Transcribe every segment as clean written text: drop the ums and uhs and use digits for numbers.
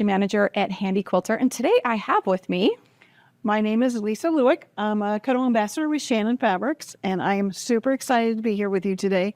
Manager at Handy Quilter, and today I have with me. My name is Lisa Lueck. I'm a Cuddle Ambassador with Shannon Fabrics, and I am super excited to be here with you today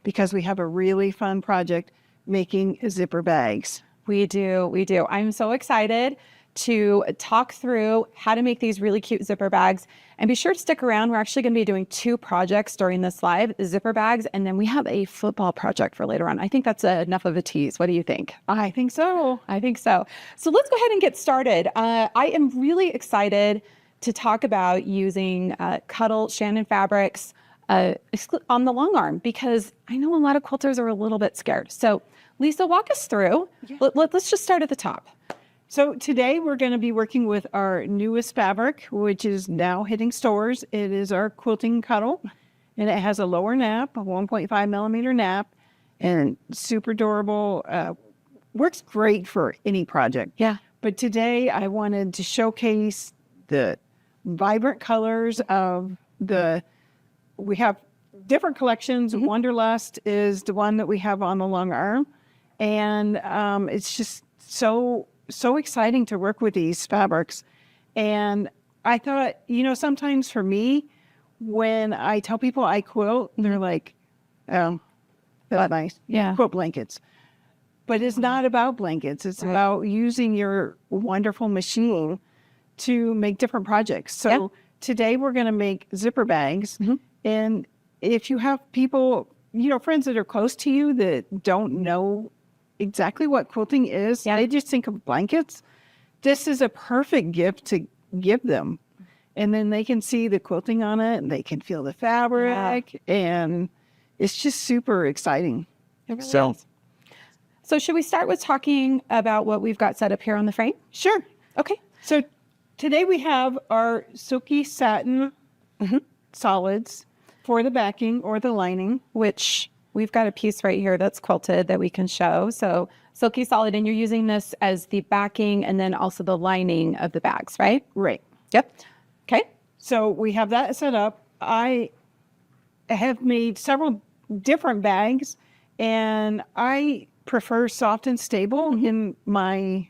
because we have a really fun project making zipper bags. We do. I'm so excited to talk through how to make these really cute zipper bags, and be sure to stick around. We're actually going to be doing two projects during this live, zipper bags, and then we have a football project for later on. I think that's enough of a tease. What do you think? I think so. So let's go ahead and get started. I am really excited to talk about using Cuddle Shannon Fabrics on the long arm, because I know a lot of quilters are a little bit scared. So Lisa, walk us through. Yeah. Let's just start at the top. So today we're going to be working with our newest fabric, which is now hitting stores. It is our Quilting Cuddle, and it has a lower nap, a 1.5 millimeter nap, and super durable. Works great for any project. Yeah. But today I wanted to showcase the vibrant colors of we have different collections. Mm-hmm. Wanderlust is the one that we have on the long arm. And it's just so exciting to work with these fabrics. And I thought, sometimes for me, when I tell people I quilt, they're like, oh, that's nice. Yeah. Quilt blankets. But it's not about blankets. It's about using your wonderful machine to make different projects. So today we're going to make zipper bags. Mm-hmm. And if you have people, friends that are close to you that don't know exactly what quilting is, they just think of blankets, this is a perfect gift to give them. And then they can see the quilting on it, and they can feel the fabric, and it's just super exciting. It really is. So should we start with talking about what we've got set up here on the frame? Sure. Okay. So today we have our silky satin solids for the backing or the lining, which we've got a piece right here that's quilted that we can show. So silky solid, and you're using this as the backing and then also the lining of the bags, right? Right. Yep. Okay. So we have that set up. I have made several different bags, and I prefer soft and stable in my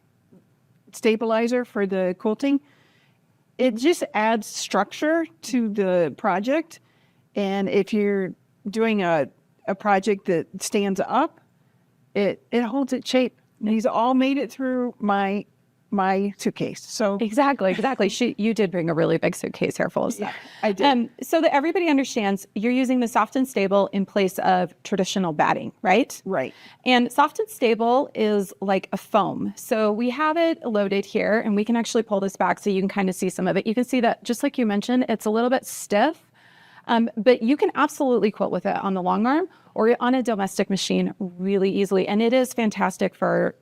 stabilizer for the quilting. It just adds structure to the project. And if you're doing a project that stands up, it holds its shape. And these all made it through my suitcase. So exactly. You did bring a really big suitcase here full of stuff. Yeah, I did. So that everybody understands, you're using the soft and stable in place of traditional batting, right? Right. And soft and stable is like a foam. So we have it loaded here, and we can actually pull this back so you can kind of see some of it. You can see that, just like you mentioned, it's a little bit stiff. But you can absolutely quilt with it on the long arm or on a domestic machine really easily. And it is fantastic for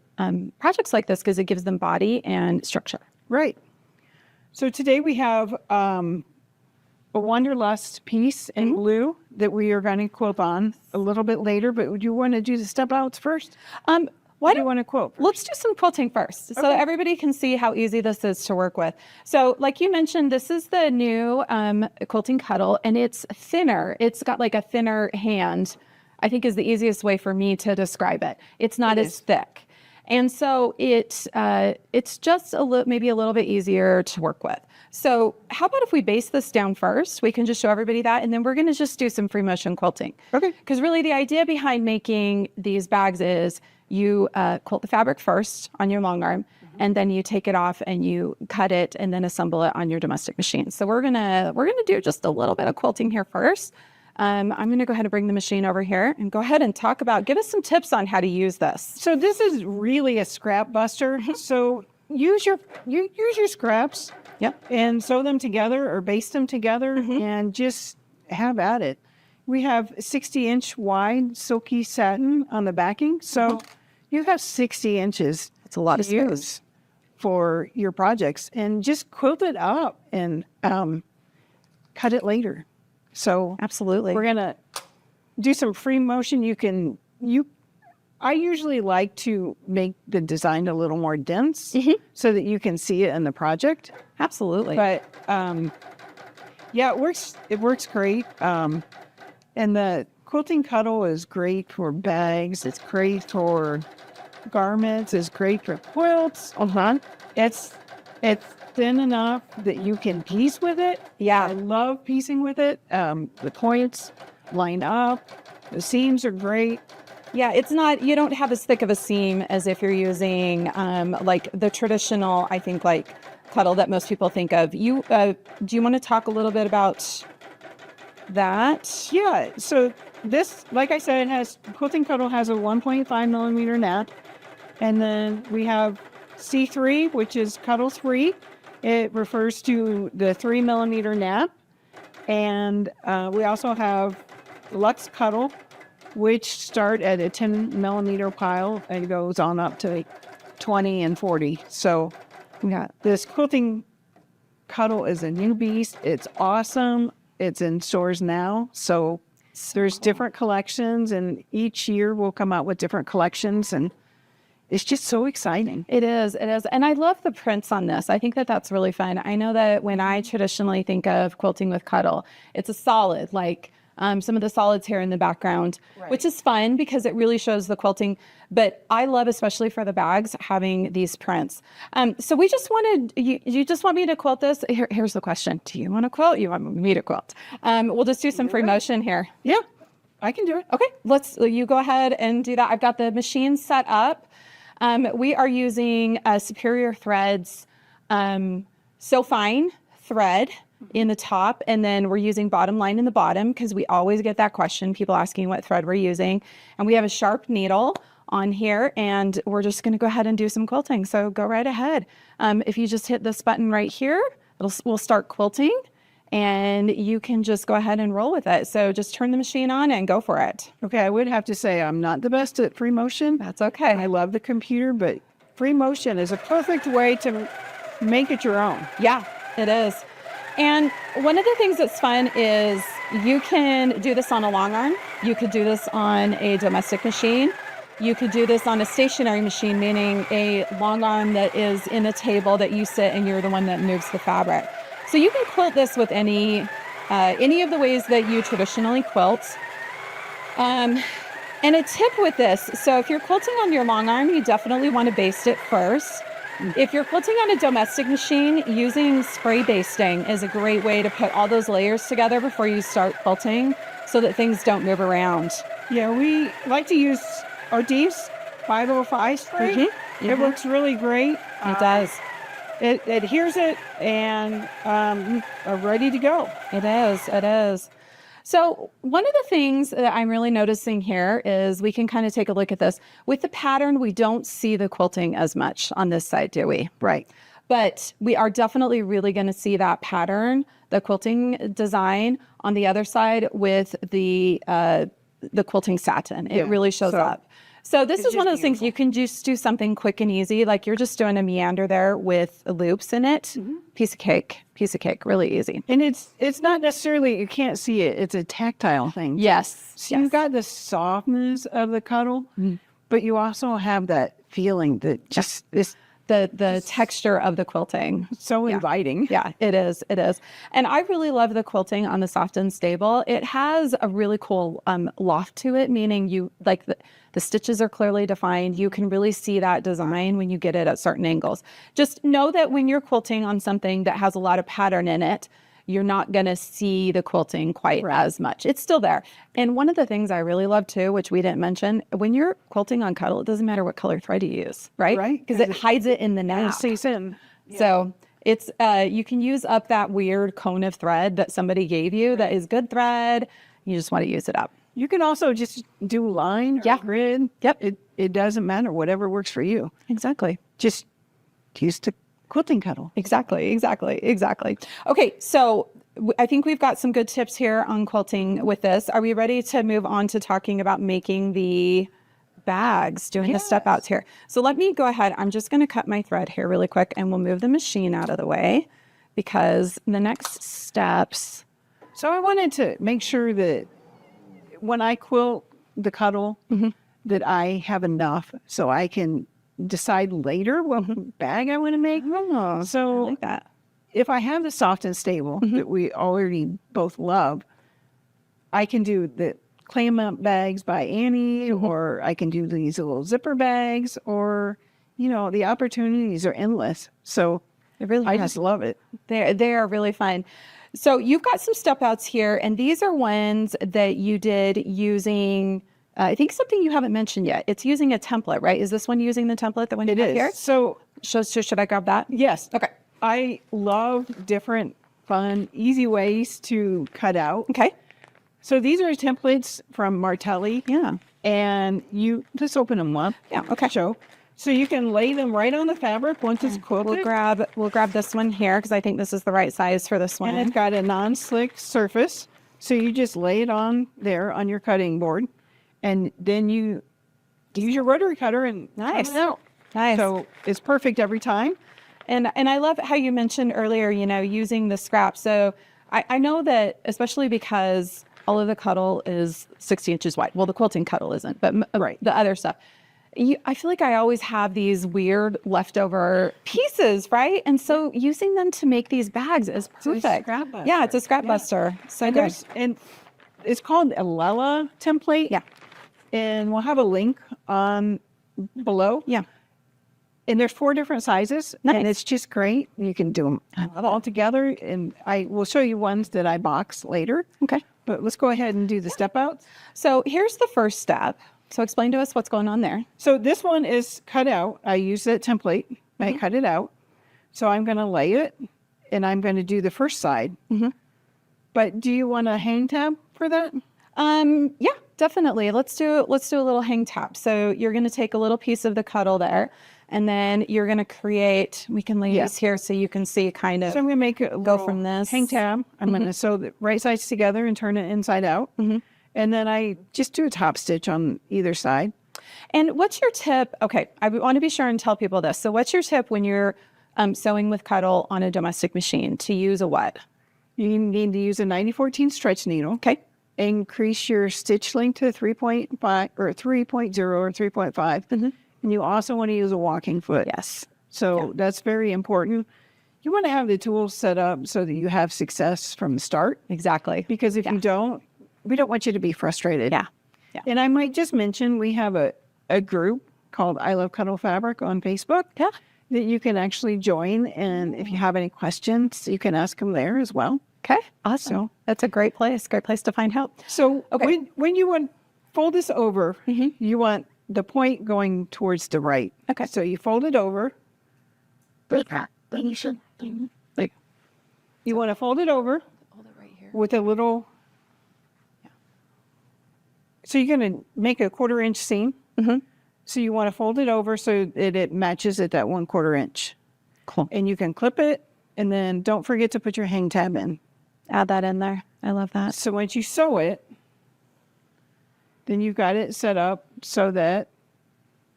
projects like this because it gives them body and structure. Right. So today we have a Wanderlust piece in blue that we are going to quilt on a little bit later. But would you want to do the step outs first? Why do you want to quilt first? Let's do some quilting first, so everybody can see how easy this is to work with. So like you mentioned, this is the new Quilting Cuddle, and it's thinner. It's got like a thinner hand, I think is the easiest way for me to describe it. It's not as thick. And so it's just maybe a little bit easier to work with. So how about if we base this down first? We can just show everybody that, and then we're going to just do some free motion quilting. Okay. Because really the idea behind making these bags is you quilt the fabric first on your long arm, and then you take it off and you cut it and then assemble it on your domestic machine. So we're gonna do just a little bit of quilting here first. I'm gonna go ahead and bring the machine over here and go ahead and give us some tips on how to use this. So this is really a scrap buster. So use your scraps. Yep. And sew them together or baste them together and just have at it. We have 60-inch wide silky satin on the backing. So you have 60 inches. That's a lot of space use for your projects, and just quilt it up and cut it later. So absolutely, we're gonna do some free motion. I usually like to make the design a little more dense so that you can see it in the project. Absolutely. But yeah, it works great. And the Quilting Cuddle is great for bags. It's great for garments. It's great for quilts. It's thin enough that you can piece with it. Yeah. I love piecing with it. The points line up. The seams are great. Yeah, it's not, you don't have as thick of a seam as if you're using like the traditional, I think, like cuddle that most people think of. You do you want to talk a little bit about that? Yeah. So this, like I said, Quilting Cuddle has a 1.5 millimeter nap. And then we have C3, which is Cuddle 3. It refers to the 3 millimeter nap. And we also have Luxe Cuddle, which start at a 10 millimeter pile and goes on up to 20 and 40. So Yeah. this Quilting Cuddle is a new beast. It's awesome. It's in stores now. So there's different collections, and each year we'll come out with different collections, and it's just so exciting. It is. It is. And I love the prints on this. I think that that's really fun. I know that when I traditionally think of quilting with cuddle, it's a solid, like some of the solids here in the background, which is fun because it really shows the quilting. But I love, especially for the bags, having these prints. So we just wanted, you just want me to quilt this? Here's the question. Do you want to quilt? You want me to quilt? We'll just do some free motion here. Yeah, I can do it. Okay, you go ahead and do that. I've got the machine set up. We are using Superior Threads So Fine thread in the top, and then we're using Bottom Line in the bottom because we always get that question, people asking what thread we're using. And we have a sharp needle on here, and we're just going to go ahead and do some quilting. So go right ahead. If you just hit this button right here, we'll start quilting, and you can just go ahead and roll with it. So just turn the machine on and go for it. Okay, I would have to say I'm not the best at free motion. That's okay. I love the computer, but free motion is a perfect way to make it your own. Yeah, it is. And one of the things that's fun is you can do this on a long arm. You could do this on a domestic machine. You could do this on a stationary machine, meaning a long arm that is in a table that you sit and you're the one that moves the fabric. So you can quilt this with any of the ways that you traditionally quilt. And a tip with this, so if you're quilting on your long arm, you definitely want to baste it first. If you're quilting on a domestic machine, using spray basting is a great way to put all those layers together before you start quilting so that things don't move around. Yeah, we like to use Odif's 505 spray. It works really great. It does. It adheres it and are ready to go. It is. It is. So one of the things that I'm really noticing here is we can kind of take a look at this. With the pattern, we don't see the quilting as much on this side, do we? Right. But we are definitely really going to see that pattern, the quilting design on the other side with the quilting satin. It really shows up. So this is one of those things you can just do something quick and easy. Like you're just doing a meander there with loops in it. Piece of cake, really easy. And it's not necessarily, you can't see it. It's a tactile thing. Yes. So you've got the softness of the cuddle, but you also have that feeling that just this the texture of the quilting. So inviting. Yeah, it is. It is. And I really love the quilting on the Soft and Stable. It has a really cool loft to it, meaning you like the stitches are clearly defined. You can really see that design when you get it at certain angles. Just know that when you're quilting on something that has a lot of pattern in it, you're not going to see the quilting quite as much. It's still there. And one of the things I really love too, which we didn't mention, when you're quilting on cuddle, it doesn't matter what color thread you use, right? Right. Because it hides it in the nap. It stays in. So it's you can use up that weird cone of thread that somebody gave you that is good thread. You just want to use it up. You can also just do line or grid. Yep. It doesn't matter. Whatever works for you. Exactly. Just use the quilting cuddle. Exactly. Okay, so I think we've got some good tips here on quilting with this. Are we ready to move on to talking about making the bags, doing the step outs here? So let me go ahead. I'm just going to cut my thread here really quick, and we'll move the machine out of the way because the next steps. So I wanted to make sure that when I quilt the cuddle, that I have enough so I can decide later what bag I want to make. Oh, so I like that. If I have the Soft and Stable that we already both love, I can do the clam up bags by Annie, or I can do these little zipper bags, or, the opportunities are endless. So I just love it. They are really fun. So you've got some step outs here, and these are ones that you did using, I think something you haven't mentioned yet. It's using a template, right? Is this one using the template, the one you have here? So should I grab that? yes. Okay. I love different, fun, easy ways to cut out. Okay. So these are templates from Martelli. Yeah. And you just open them up. Yeah. Okay. So you can lay them right on the fabric once it's quilted. We'll grab this one here because I think this is the right size for this one. And it's got a non-slick surface. So you just lay it on there on your cutting board. And then you use your rotary cutter and cut it out. Nice. So it's perfect every time. And I love how you mentioned earlier, using the scrap. So I know that, especially because all of the cuddle is 60 inches wide. Well, the quilting cuddle isn't, but the other stuff. I feel like I always have these weird leftover pieces, right? And so using them to make these bags is perfect. It's a scrap buster. Yeah, it's a scrap buster. So good. And it's called a Lella template. Yeah. And we'll have a link on below. Yeah. And there's 4 different sizes. Nice. And it's just great. You can do them all together. And I will show you ones that I box later. Okay. But let's go ahead and do the step outs. So here's the first step. So explain to us what's going on there. So this one is cut out. I use that template. I cut it out. So I'm going to lay it, and I'm going to do the first side. But do you want a hang tab for that? Yeah, definitely. Let's do a little hang tab. So you're going to take a little piece of the cuddle there, and then you're going to create, we can lay these here so you can see kind of. So I'm going to make a go from this hang tab. I'm going to sew the right sides together and turn it inside out. And then I just do a top stitch on either side. And what's your tip? Okay, I want to be sure and tell people this. So what's your tip when you're sewing with cuddle on a domestic machine to use a what? You need to use a 9014 stretch needle. Okay. Increase your stitch length to 3.5 or 3.0 or 3.5. And you also want to use a walking foot. Yes. So that's very important. You want to have the tools set up so that you have success from the start. Exactly. Because if you don't, we don't want you to be frustrated. Yeah. And I might just mention we have a group called I Love Cuddle Fabric on Facebook that you can actually join. And if you have any questions, you can ask them there as well. Okay. Awesome. That's a great place to find help. So when you want fold this over, you want the point going towards the right. Okay. So you fold it over. Like you want to fold it over right here. with a little. So you're going to make a 1/4 inch seam. So you want to fold it over so that it matches at that 1/4 inch. Cool. And you can clip it, and then don't forget to put your hang tab in. Add that in there. I love that. So once you sew it, then you've got it set up so that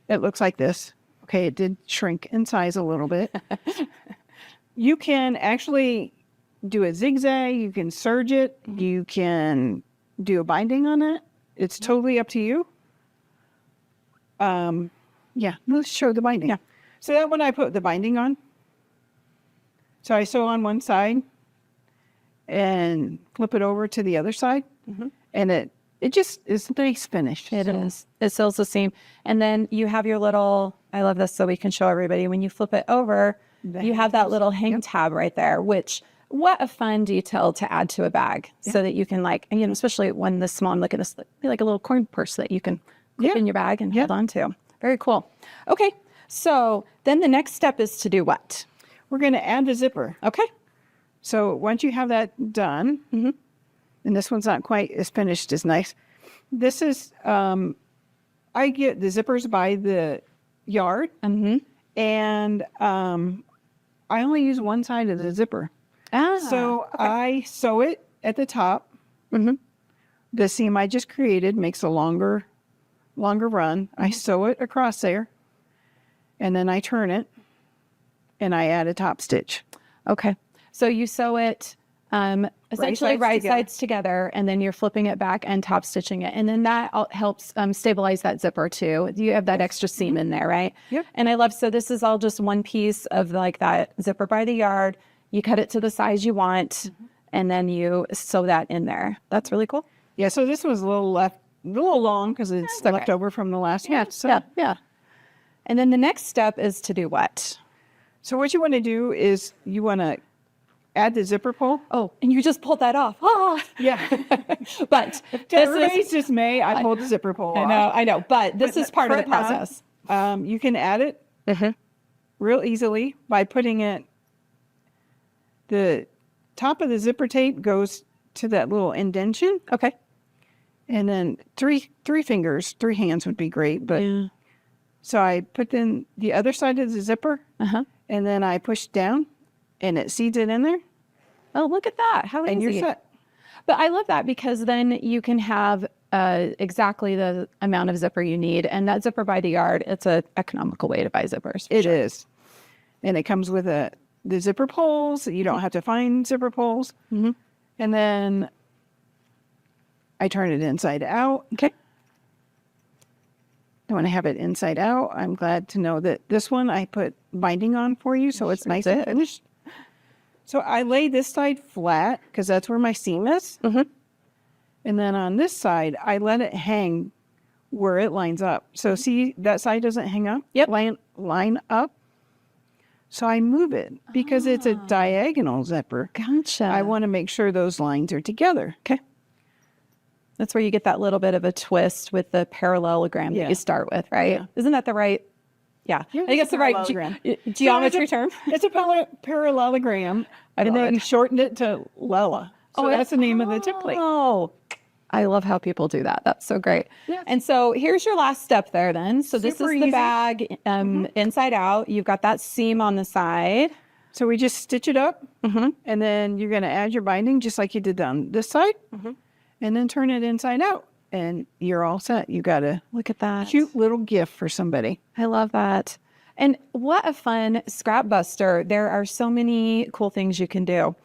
it looks like this. Okay, it did shrink in size a little bit. You can actually do a zigzag. You can serge it. You can do a binding on it. It's totally up to you. Yeah, let's show the binding. Yeah. So that one I put the binding on. So I sew on one side and flip it over to the other side. And it just is a nice finish. It is. It seals the seam. And then you have your little, I love this so we can show everybody. When you flip it over, you have that little hang tab right there, which what a fun detail to add to a bag so that you can especially when this small, look at this, like a little coin purse that you can clip in your bag and hold on to. Very cool. Okay. So then the next step is to do what? We're going to add the zipper. Okay. So once you have that done, and this one's not quite as finished as nice. This is, I get the zippers by the yard, and I only use one side of the zipper. So I sew it at the top. The seam I just created makes a longer run. I sew it across there, and then I turn it, and I add a top stitch. Okay. So you sew it essentially right sides together, and then you're flipping it back and top stitching it. And then that helps stabilize that zipper too. You have that extra seam in there, right? Yep. And I love, so this is all just one piece of like that zipper by the yard. You cut it to the size you want, and then you sew that in there. That's really cool. Yeah, so this was a little left little long because it's okay. left over from the last one. So, Yeah. And then the next step is to do what? so what you want to do is you want to add the zipper pull. Oh, and you just pulled that off. Ah. Yeah. But To this everybody's is, dismay, I pulled the zipper pull off. I know, but this is part of the Front knot, process. you can add it real easily by putting it, the top of the zipper tape goes to that little indentation. Okay. And then three hands would be great. But Yeah. so I put in the other side of the zipper and then I push down and it seeds it in there Oh, look at that. How easy. and you're set. But I love that because then you can have exactly the amount of zipper you need. And that zipper by the yard, it's an economical way to buy zippers. It is. And it comes with the zipper pulls. You don't have to find zipper pulls. And then I turn it inside out. Okay. And when I have it inside out, I'm glad to know that this one I put binding on for you, so it's nice and finished. So I lay this side flat because that's where my seam is. And then on this side, I let it hang where it lines up. So see, that side doesn't hang up? Yep. Line up. So I move it because it's a diagonal zipper. Gotcha. I want to make sure those lines are together. Okay. That's where you get that little bit of a twist with the parallelogram that you start with, right? Yeah. Isn't that the right? Yeah. I think it's the right geometry term. It's a parallelogram. And then you shortened it to Lela. So that's the name of the template. Oh, I love how people do that. That's so great. Yes. And so here's your last step there then. So this is Super the easy. bag inside out. You've got that seam on the side. So we just stitch it up, and then you're going to add your binding just like you did on this side, and then turn it inside out, and you're all set. You got a Look at that. cute little gift for somebody. I love that. And what a fun scrap buster. There are so many cool things you can do.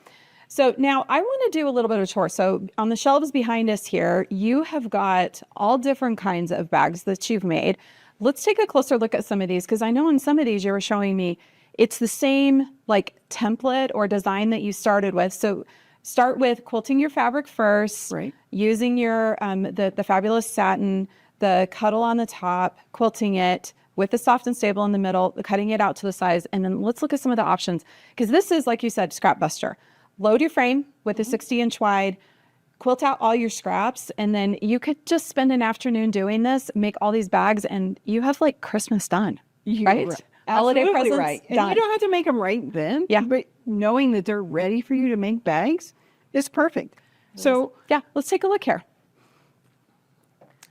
So now I want to do a little bit of a tour. So on the shelves behind us here, you have got all different kinds of bags that you've made. Let's take a closer look at some of these because I know in some of these you were showing me it's the same like template or design that you started with. So start with quilting your fabric first, Right. using your the fabulous satin, the cuddle on the top, quilting it with the soft and stable in the middle, cutting it out to the size. And then let's look at some of the options because this is, like you said, scrap buster. Load your frame with a 60-inch wide, quilt out all your scraps, and then you could just spend an afternoon doing this, make all these bags, and you have like Christmas done, right? Holiday Absolutely presents right. And done. you don't have to make them right then. Yeah. But knowing that they're ready for you to make bags is perfect. So Yeah, let's take a look here.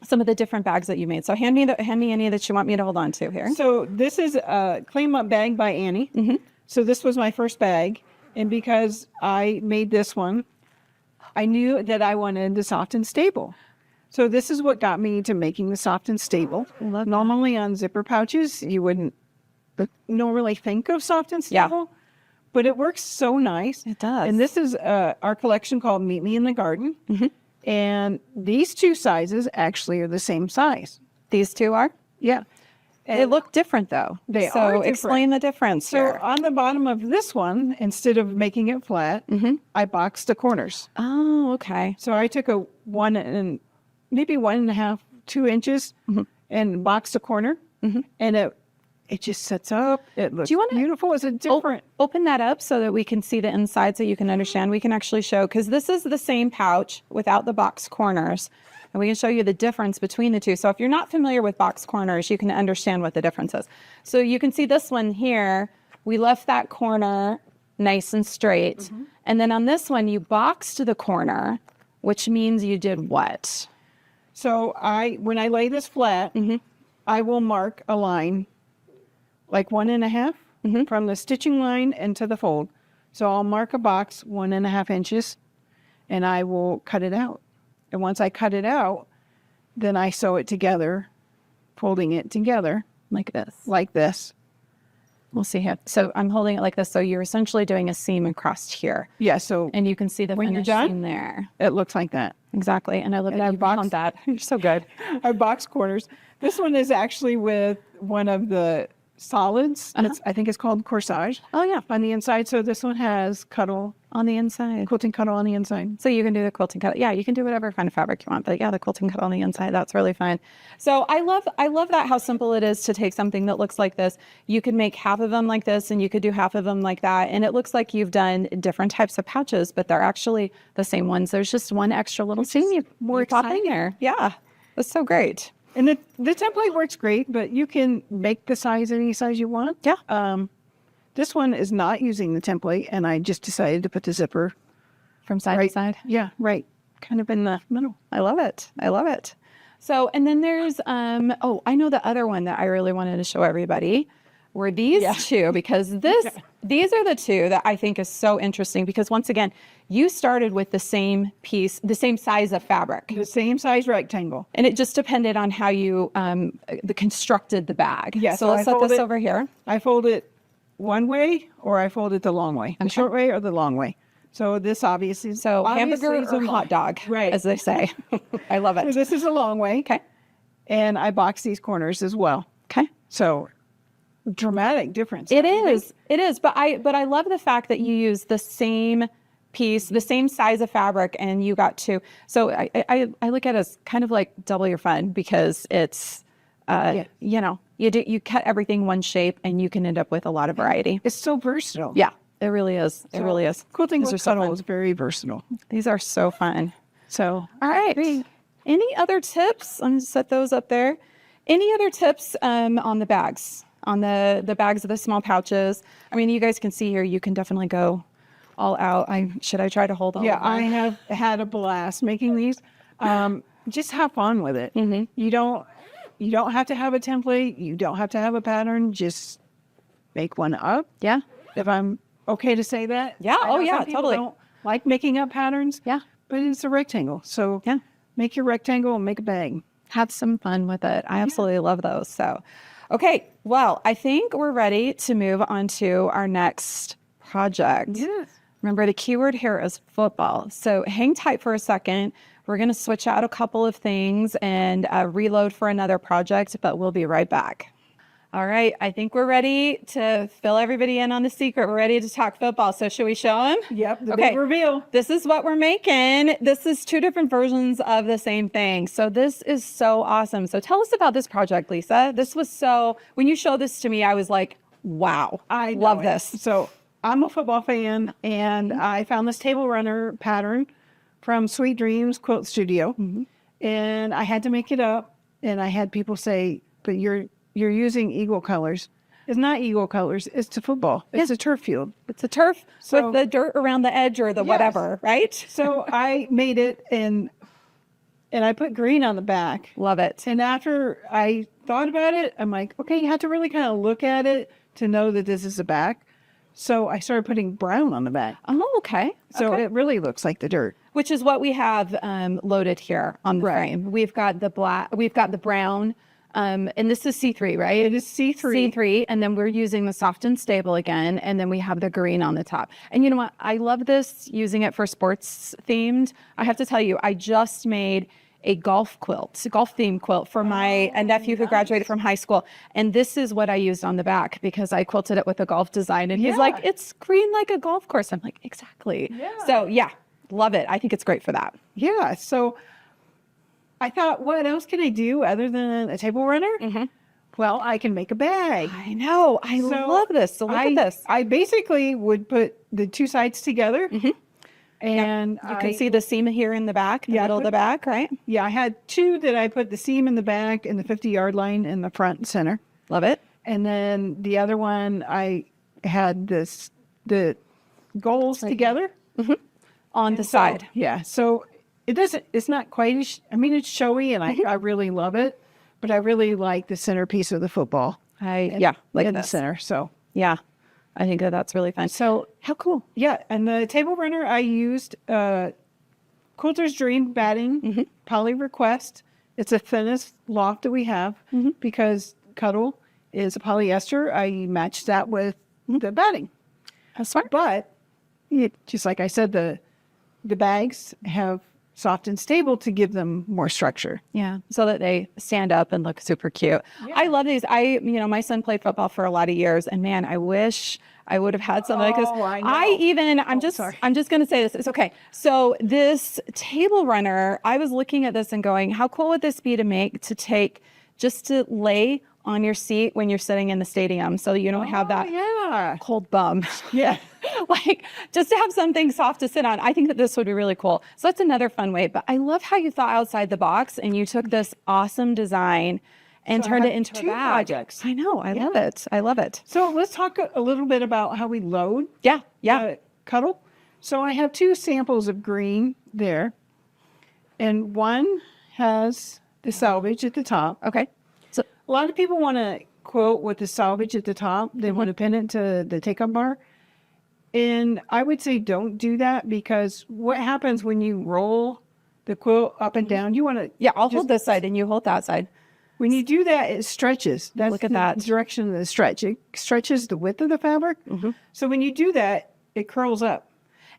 Some of the different bags that you made. So hand me any that you want me to hold on to here. So this is a Claim Up bag by Annie. So this was my first bag. And because I made this one, I knew that I wanted the soft and stable. So this is what got me to making the soft and stable. love that. Normally on zipper pouches, you wouldn't normally think of soft and Yeah. stable, but it works so nice. It does. And this is our collection called Meet Me in the Garden. And these two sizes actually are the same size. These two are? Yeah. They look different though. They so are different. explain the difference So here. on the bottom of this one, instead of making it flat, I boxed the corners. Oh, okay. So I took a 1.5, 2 inches and boxed a corner. And it just sets up. It looks beautiful. It's a different. Open that up so that we can see the inside so you can understand. We can actually show, because this is the same pouch without the box corners. And we can show you the difference between the two. So if you're not familiar with box corners, you can understand what the difference is. So you can see this one here, we left that corner nice and straight. And then on this one, you boxed the corner, which means you did what? So when I lay this flat, I will mark a line like 1.5 from the stitching line into the fold. So I'll mark a box 1.5 inches and I will cut it out. And once I cut it out, then I sew it together, folding it together Like this. like this. We'll see here. So I'm holding it like this. So you're essentially doing a seam across here. Yeah, so And you can see the When you're finish done? seam there. it looks like that. Exactly. And I love And that I you boxed- found that. You're so good. Our box corners. This one is actually with one of the solids. I think it's called corsage Oh yeah, on the inside. So this one has cuddle, on the inside. quilting cuddle on the inside. So you can do the quilting cuddle. Yeah, you can do whatever kind of fabric you want, but yeah, the quilting cuddle on the inside, that's really fun. So I love that how simple it is to take something that looks like this. You could make half of them like this and you could do half of them like that. And it looks like you've done different types of pouches, but they're actually the same ones. There's just one extra little thing you pop in there. Yeah, that's so great. And the template works great, but you can make the size any size you want. Yeah. This one is not using the template, and I just decided to put the zipper From side to side. Yeah, right. Kind of in the middle. I love it. I love it. So, and then there's, I know the other one that I really wanted to show everybody were these two, because these are the two that I think is so interesting, because once again, you started with the same piece, the same size of fabric. The same size rectangle. And it just depended on how you constructed the bag. Yeah, So let's set this over here. I fold it one way, or I fold it the long way. The short way or the long way. So this obviously is hamburger or hot dog, right, as they say. I love it. So this is a long way. Okay. And I box these corners as well. Okay. So dramatic difference. It is. But I love the fact that you use the same piece, the same size of fabric, and you got two. So I look at it as kind of like double your fun, because it's you cut everything one shape and you can end up with a lot of variety. It's so versatile. Yeah, it really is. It really is. Quilting with cuddle is very versatile. These are so fun. So all right. Any other tips? I'm gonna set those up there. Any other tips on the bags? On the bags of the small pouches? I mean, you guys can see here, you can definitely go all out. Should I try to hold all of them? I have had a blast making these. Just have fun with it. Mm-hmm. You don't have to have a template. You don't have to have a pattern. Just make one up. Yeah. If I'm okay to say that. Yeah. I know yeah, some people totally. don't like making up patterns. Yeah. But it's a rectangle. So yeah, make your rectangle and make a bag. Have some fun with it. I absolutely love those. So, okay. Well, I think we're ready to move on to our next project. Yes. Remember, the keyword here is football. So hang tight for a second. We're going to switch out a couple of things and reload for another project, but we'll be right back. All right. I think we're ready to fill everybody in on the secret. We're ready to talk football. So should we show them? Yep. The big reveal. This is what we're making. This is two different versions of the same thing. So this is so awesome. So tell us about this project, Lisa. This was when you showed this to me, I was like, wow, I love this. So I'm a football fan, and I found this table runner pattern from Sweet Dreams Quilt Studio, and I had to make it up. And I had people say, "But you're using eagle colors." It's not eagle colors. It's a football. It's a turf field. It's a turf with the dirt around the edge or the whatever, right? So I made it, and I put green on the back. Love it. And after I thought about it, I'm like, okay, you have to really kind of look at it to know that this is the back. So I started putting brown on the back. Oh, okay. So it really looks like the dirt. Which is what we have loaded here on the frame. We've got the black, we've got the brown, and this is C3, right? It is C3. C3, and then we're using the soft and stable again, and then we have the green on the top. And you know what? I love this, using it for sports themed. I have to tell you, I just made a golf theme quilt for my nephew who graduated from high school. And this is what I used on the back, because I quilted it with a golf design. And he's like, it's green like a golf course. I'm like, exactly. Yeah. So yeah, love it. I think it's great for that. Yeah. So I thought, what else can I do other than a table runner? Well, I can make a bag. I know. I love this. So look at this. I basically would put the two sides together. And you can see the seam here in the back, the middle of the back, right? Yeah, I had two that I put the seam in the back and the 50-yard line in the front and center. Love it. And then the other one, I had the goals together on the side. Yeah, so it's not quite, it's showy, and I really love it, but I really like the centerpiece of the football. Like in the center, so. Yeah. I think that's really fun. So how cool. Yeah. And the table runner, I used Quilter's Dream batting, Poly Request. It's the thinnest loft that we have because Cuddle is a polyester. I matched that with the batting. That's smart. But just like I said, the bags have soft and stable to give them more structure. Yeah. So that they stand up and look super cute. Yeah. I love these. My son played football for a lot of years, and man, I wish I would have had something like this. Oh, I know. I'm just going to say this. It's okay. So this table runner, I was looking at this and going, how cool would this be just to lay on your seat when you're sitting in the stadium so that you don't have that cold bum. Yeah. Like just to have something soft to sit on. I think that this would be really cool. So that's another fun way. But I love how you thought outside the box and you took this awesome design and turned it into two a bag. projects. I know. I love it. I love it. So let's talk a little bit about how we load Yeah. Cuddle. So I have 2 samples of green there, and one has the selvage at the top. Okay. So A lot of people want to quilt with the selvage at the top. They want to pin it to the take-up bar. And I would say don't do that, because what happens when you roll the quilt up and down, you want to... I'll hold this side and you hold that side. When you do that, it stretches. That's Look at the that. direction of the stretch. It stretches the width of the fabric. So when you do that, it curls up.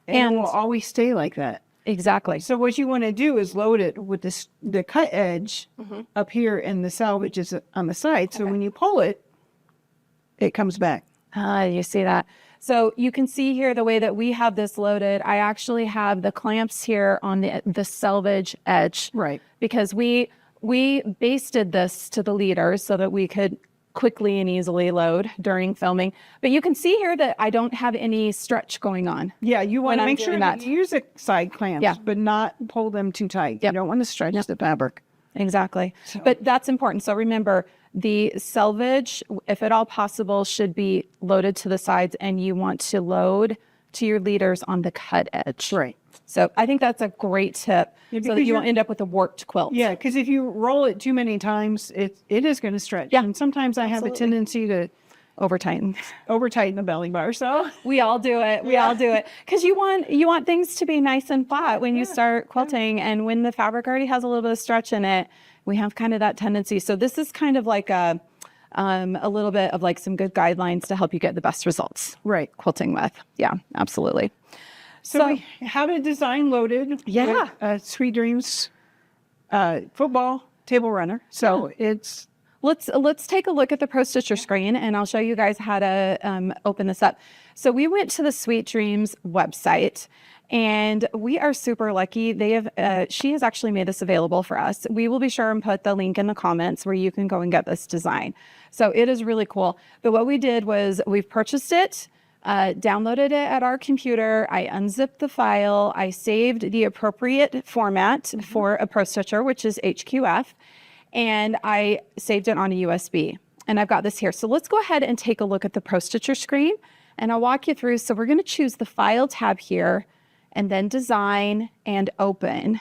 And it will always stay like that. Exactly. So what you want to do is load it with the cut edge up here, and the selvage is on the side. So when you pull it, it comes back. You see that. So you can see here the way that we have this loaded. I actually have the clamps here on the selvage edge. Right. Because we basted this to the leaders so that we could quickly and easily load during filming. But you can see here that I don't have any stretch going on. Yeah, you want when to I'm make sure doing that that. you use the side clamps, but not pull them too tight. You don't want to stretch the fabric. Exactly. But that's important. So remember, the selvage, if at all possible, should be loaded to the sides, and you want to load to your leaders on the cut edge. Right. So I think that's a great tip, so that you won't end up with a warped quilt. Yeah, because if you roll it too many times, it is going to stretch. Yeah, and sometimes I have a tendency to over tighten the belly bar. So we all do it. We all do it, because you want things to be nice and flat when you start quilting, and when the fabric already has a little bit of stretch in it, we have kind of that tendency. So this is kind of like a little bit of like some good guidelines to help you get the best results. Right. Quilting with. Yeah, absolutely. So we have a design loaded. Yeah. With, Sweet Dreams football table runner. So it's... Let's take a look at the Pro Stitcher screen, and I'll show you guys how to open this up. So we went to the Sweet Dreams website, and we are super lucky. She has actually made this available for us. We will be sure and put the link in the comments where you can go and get this design. So it is really cool. But what we did was we've purchased it, downloaded it at our computer. I unzipped the file. I saved the appropriate format for a Pro Stitcher, which is HQF. And I saved it on a USB, and I've got this here. So let's go ahead and take a look at the Pro Stitcher screen, and I'll walk you through. So we're going to choose the File tab here, and then Design and Open.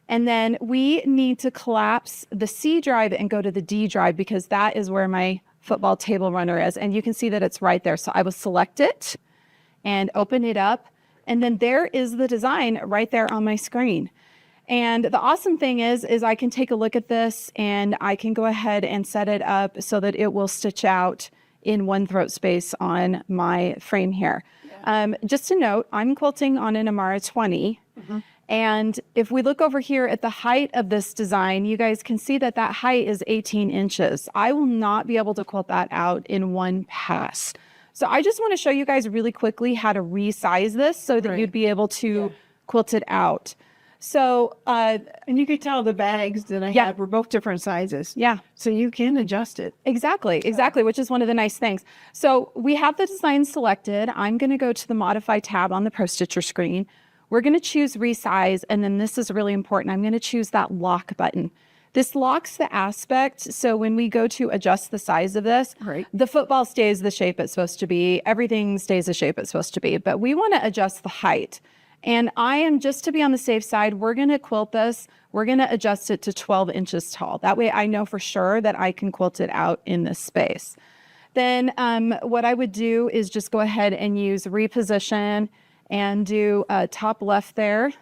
And then we need to collapse the C drive and go to the D drive, because that is where my football table runner is. And you can see that it's right there. So I will select it and open it up, and then there is the design right there on my screen. And the awesome thing is I can take a look at this, and I can go ahead and set it up so that it will stitch out in one throat space on my frame here. Yeah. Just to note, I'm quilting on an Amara 20. And if we look over here at the height of this design, you guys can see that height is 18 inches. I will not be able to quilt that out in one pass. So I just want to show you guys really quickly how to resize this so that you'd be able to quilt it out. So, and you could tell the bags that I had were both different sizes. Yeah. So you can adjust it. Exactly, which is one of the nice things. So we have the design selected. I'm going to go to the Modify tab on the Pro Stitcher screen. We're going to choose Resize, and then this is really important. I'm going to choose that Lock button. This locks the aspect, so when we go to adjust the size of this, the football stays the shape it's supposed to be. Everything stays the shape it's supposed to be, but we want to adjust the height. And I am, just to be on the safe side, we're going to quilt this. We're going to adjust it to 12 inches tall. That way I know for sure that I can quilt it out in this space. Then what I would do is just go ahead and use reposition and do top left there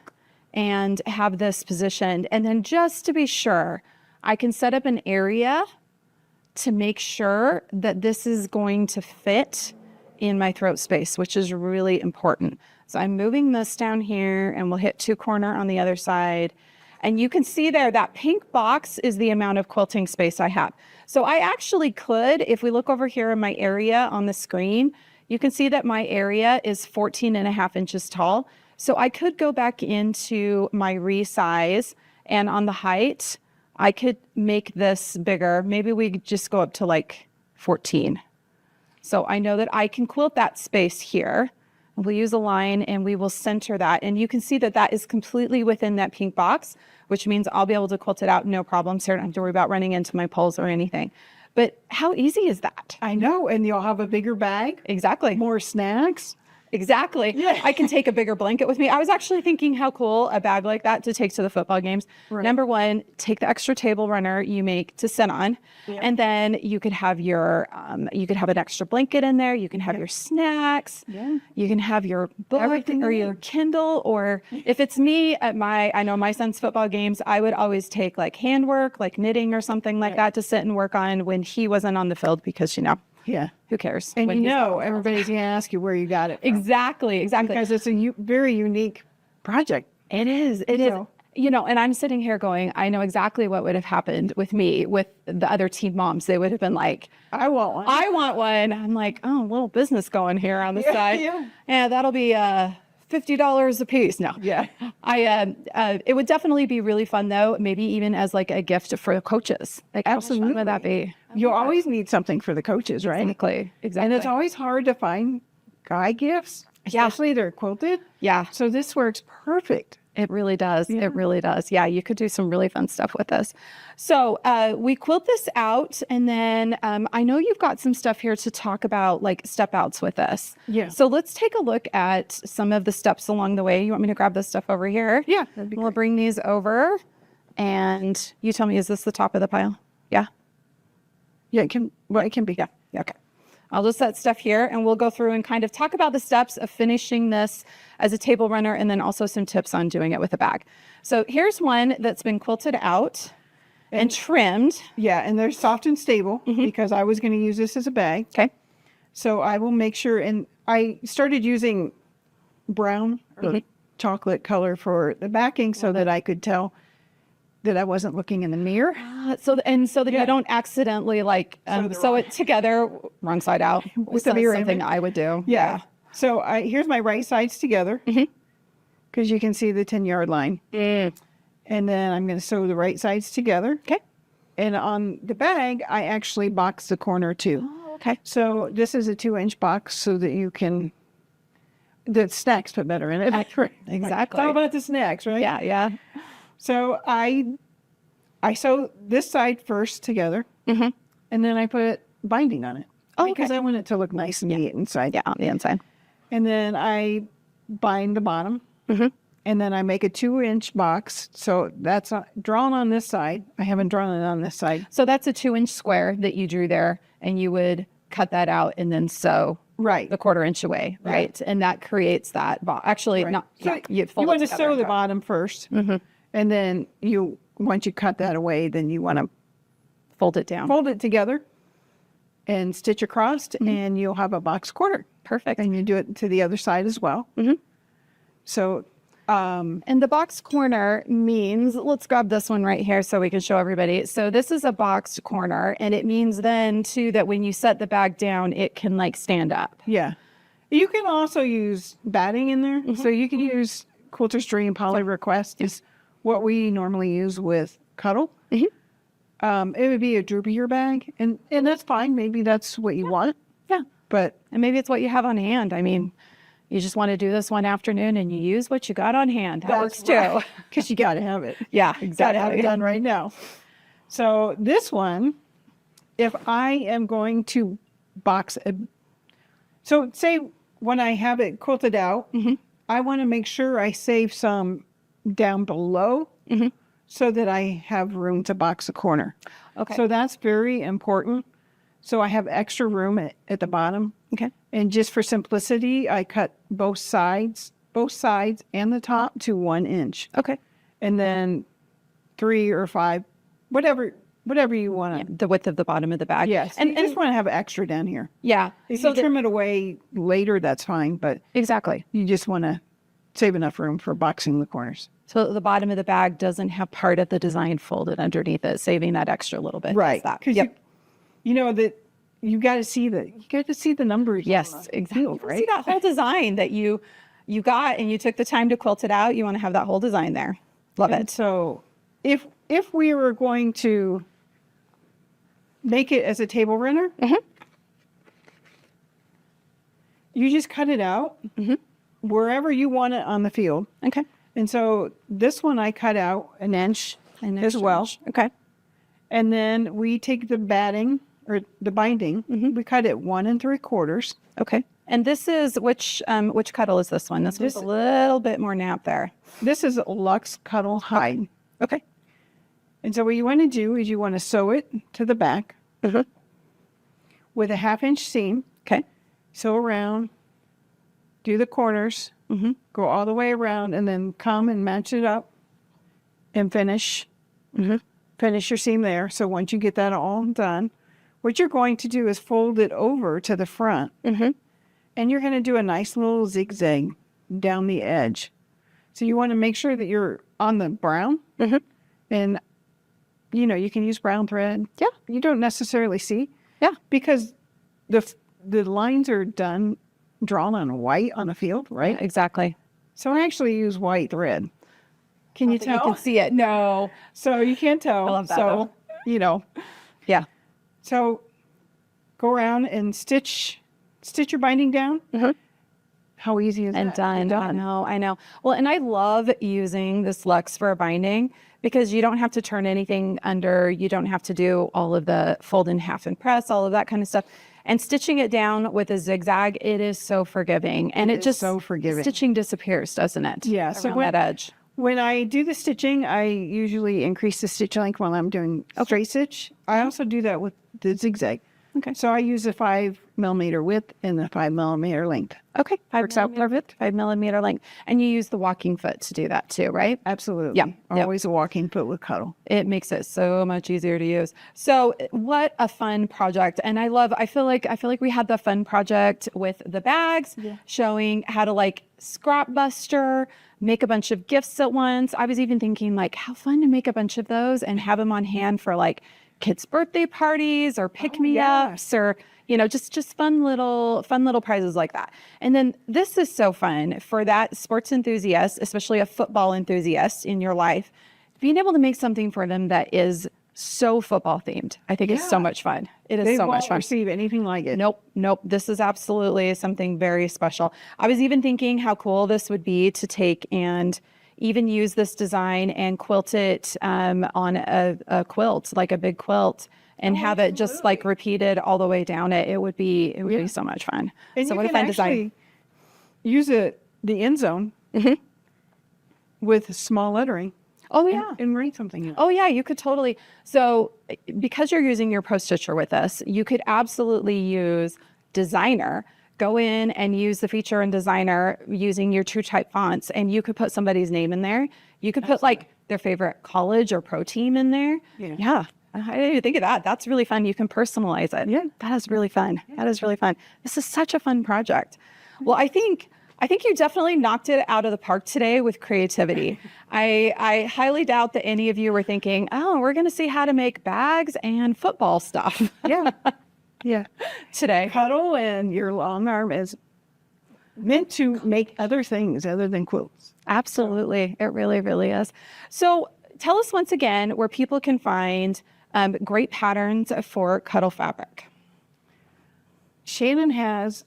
and have this positioned. And then just to be sure, I can set up an area to make sure that this is going to fit in my throat space, which is really important. So I'm moving this down here, and we'll hit 2 corner on the other side. And you can see there, that pink box is the amount of quilting space I have. So I actually could, if we look over here in my area on the screen, you can see that my area is 14.5 inches tall. So I could go back into my resize, and on the height, I could make this bigger. Maybe we could just go up to like 14. So I know that I can quilt that space here. We'll use a line and we will center that. And you can see that that is completely within that pink box, which means I'll be able to quilt it out, no problem. So I don't have to worry about running into my poles or anything. But how easy is that? I know. And you'll have a bigger bag. Exactly. More snacks. Exactly. Yeah. I can take a bigger blanket with me. I was actually thinking how cool a bag like that to take to the football games. Right. Number one, take the extra table runner you make to sit on. Yeah. And then you could have your, you could have an extra blanket in there. You can have your snacks. Yeah. You can have your book Everything or you your need. Kindle. Or if it's me at I know my son's football games, I would always take like handwork, like knitting or something like that to sit and work on when he wasn't on the field, because, Yeah. who cares? And when he's not on the field. everybody's going to ask you where you got it from. Exactly. Because it's a very unique project. It is. It is. And I'm sitting here going, I know exactly what would have happened with me, with the other team moms. They would have been like, I want one. I want one. I'm like, oh, a little business going here on the side. Yeah. Yeah, that'll be $50 a piece. No. Yeah. It would definitely be really fun though. Maybe even as like a gift for the coaches. Like, how much fun would that be? You always need something for the coaches, right? Exactly. And it's always hard to find guy gifts, especially they're quilted. Yeah. So this works perfect. It really does. Yeah. It really does. Yeah, you could do some really fun stuff with this. So we quilt this out, and then I know you've got some stuff here to talk about, like step outs with this. Yeah. So let's take a look at some of the steps along the way. You want me to grab this stuff over here? Yeah, that'd be We'll great. bring these over, and you tell me, is this the top of the pile? Yeah. Yeah, it can be. Yeah. Okay. I'll just set stuff here, and we'll go through and kind of talk about the steps of finishing this as a table runner, and then also some tips on doing it with a bag. So here's one that's been quilted out and trimmed. Yeah, and they're soft and stable because I was going to use this as a bag. Okay. So I will make sure, and I started using brown or chocolate color for the backing so that I could tell that I wasn't looking in the mirror. So that you don't accidentally sew it together wrong side out With the mirror something image. I would do. Yeah. So here's my right sides together because you can see the 10-yard line. And then I'm going to sew the right sides together. Okay. And on the bag, I actually box the corner too. Oh, okay. So this is a 2-inch box so that you can, the snacks put better in it. Exactly. It's all about the snacks, right? Yeah. Yeah. So I sew this side first together, and then I put binding on it because I want it to look nice and neat inside. Yeah. On the inside. And then I bind the bottom, and then I make a 2-inch box. So that's drawn on this side. I haven't drawn it on this side. So that's a 2-inch square that you drew there, and you would cut that out and then sew Right. the 1/4 inch away, right? And that creates that box. Actually, Right. not. So You you fold want it to together sew and the go. bottom first, and then once you cut that away, then you want to Fold it down. fold it together and stitch across, and you'll have a box quarter. Perfect. And you do it to the other side as well. So, And the box corner means, let's grab this one right here so we can show everybody. So this is a boxed corner, and it means then too that when you set the bag down, it can like stand up. yeah. You can also use batting in there. So you can use Quilter's Dream Poly Request is what we normally use with Cuddle. It would be a droopier bag, and that's fine. Maybe that's what you want. Yeah. But And maybe it's what you have on hand. I mean, you just want to do this one afternoon and you use what you got on hand. That works too. because you got to have it. Yeah, Got to have it exactly. done right now. So this one, if I am going to box so say when I have it quilted out, I want to make sure I save some down below so that I have room to box a corner. Okay. So that's very important. So I have extra room at the bottom. Okay. And just for simplicity, I cut both sides and the top to 1 inch. Okay. And then 3 or 5, whatever whatever you want to. the width of the bottom of the bag. Yes. And you just want to have extra down here. Yeah. If you trim it away later, that's fine. But exactly. you just want to save enough room for boxing the corners. So the bottom of the bag doesn't have part of the design folded underneath it, saving that extra little bit. Right. Because you know that you got to see the numbers. Yes, exactly. Field, right? See that whole design that you got and you took the time to quilt it out. You want to have that whole design there. Love it. So if we were going to make it as a table runner, you just cut it out wherever you want it on the field. Okay. And so this one I cut out an inch as well. Okay. And then we take the batting or the binding. We cut it 1 3/4. Okay. And this is which cuddle is this one? This one's a little bit more nap there. This is Lueck's Cuddle Hide. Okay. And so what you want to do is you want to sew it to the back with a 1/2 inch seam. Okay. Sew around, do the corners, go all the way around, and then come and match it up and finish. Finish your seam there. So once you get that all done, what you're going to do is fold it over to the front. And you're going to do a nice little zigzag down the edge. So you want to make sure that you're on the brown. And, you know, you can use brown thread. Yeah. You don't necessarily see. Yeah. Because the lines are drawn on white on a field, right? Exactly. So I actually use white thread. Can you tell? You can see it. No. So you can't tell. I love that, So, you know. Yeah. So go around and stitch your binding down. How easy is that? And done. I know. Well, and I love using this Lueck's for a binding because you don't have to turn anything under. You don't have to do all of the fold in half and press, all of that kind of stuff. And stitching it down with a zigzag, it is so forgiving. And it just so forgiving. Stitching disappears, doesn't it? Yeah. So that edge. When I do the stitching, I usually increase the stitch length while I'm doing straight stitch. I also do that with the zigzag. Okay. So I use a 5mm width and a 5mm length. Okay. Works out perfect. 5mm length. And you use the walking foot to do that too, right? Absolutely. Yeah. Always a walking foot with cuddle. It makes it so much easier to use. So what a fun project. And I feel like we had the fun project with the bags, showing how to like scrap buster, make a bunch of gifts at once. I was even thinking like how fun to make a bunch of those and have them on hand for like kids' birthday parties or pick-me-ups or, you know, just fun little prizes like that. And then this is so fun for that sports enthusiast, especially a football enthusiast in your life, being able to make something for them that is so football themed. I think it's so much fun. It is so much fun. They won't receive anything like it. Nope. This is absolutely something very special. I was even thinking how cool this would be to take and even use this design and quilt it on a quilt, like a big quilt, and have it just like repeated all the way down it. It would be so much fun. And so you what a can fun design. Use the end zone with small lettering. Oh yeah. And write something in. Oh yeah, you could totally. So because you're using your post stitcher with us, you could absolutely use Designer. Go in and use the feature in Designer using your true type fonts, and you could put somebody's name in there. You could put like their favorite college or pro team in there. Yeah. I didn't even think of that. That's really fun. You can personalize it. Yeah. That is really fun. That is really fun. This is such a fun project. Well, I think you definitely knocked it out of the park today with creativity. I highly doubt that any of you were thinking, oh, we're going to see how to make bags and football stuff. Yeah. Today. Cuddle and your long arm is meant to make other things other than quilts. Absolutely. It really, really is. So tell us once again where people can find great patterns for cuddle fabric. Shannon has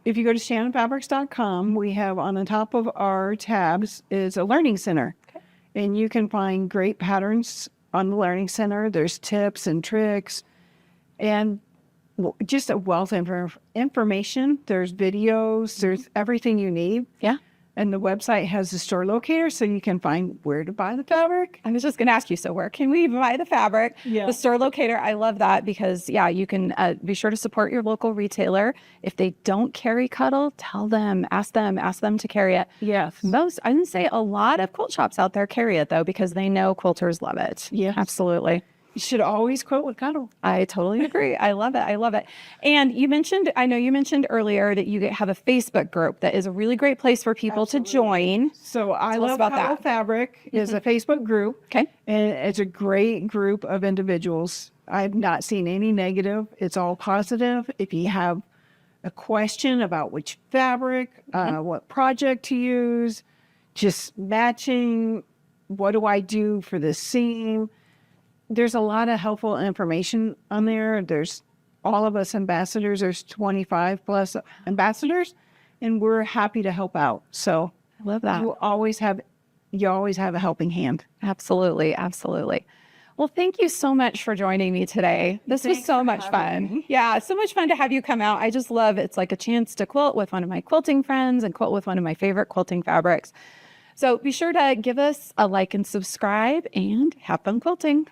if you go to shannonfabrics.com, we have on the top of our tabs is a learning center. Okay. And you can find great patterns on the learning center. There's tips and tricks. And just a wealth of information. There's videos. There's everything you need. Yeah. And the website has the store locator, so you can find where to buy the fabric. I was just going to ask you, so where can we buy the fabric? Yeah. The store locator, I love that because, you can be sure to support your local retailer. If they don't carry cuddle, tell them, ask them to carry it. Yes. I didn't say a lot of quilt shops out there carry it, though, because they know quilters love it. Yeah. Absolutely. You should always quote with cuddle. I totally agree. I love it. I love it. And I know you mentioned earlier that you have a Facebook group that is a really great place for people to join. So I Tell us Love about Cuddle that. Fabric is a Facebook group. Okay. And it's a great group of individuals. I've not seen any negative. It's all positive. If you have a question about which fabric, what project to use, just matching, what do I do for this seam? There's a lot of helpful information on there. There's all of us ambassadors. There's 25 plus ambassadors, and we're happy to help out. So I love that. you always have a helping hand. Absolutely. Absolutely. Well, thank you so much for joining me today. This was so much fun. Yeah, so much fun to have you come out. I just love it's like a chance to quilt with one of my quilting friends and quilt with one of my favorite quilting fabrics. So be sure to give us a like and subscribe and have fun quilting.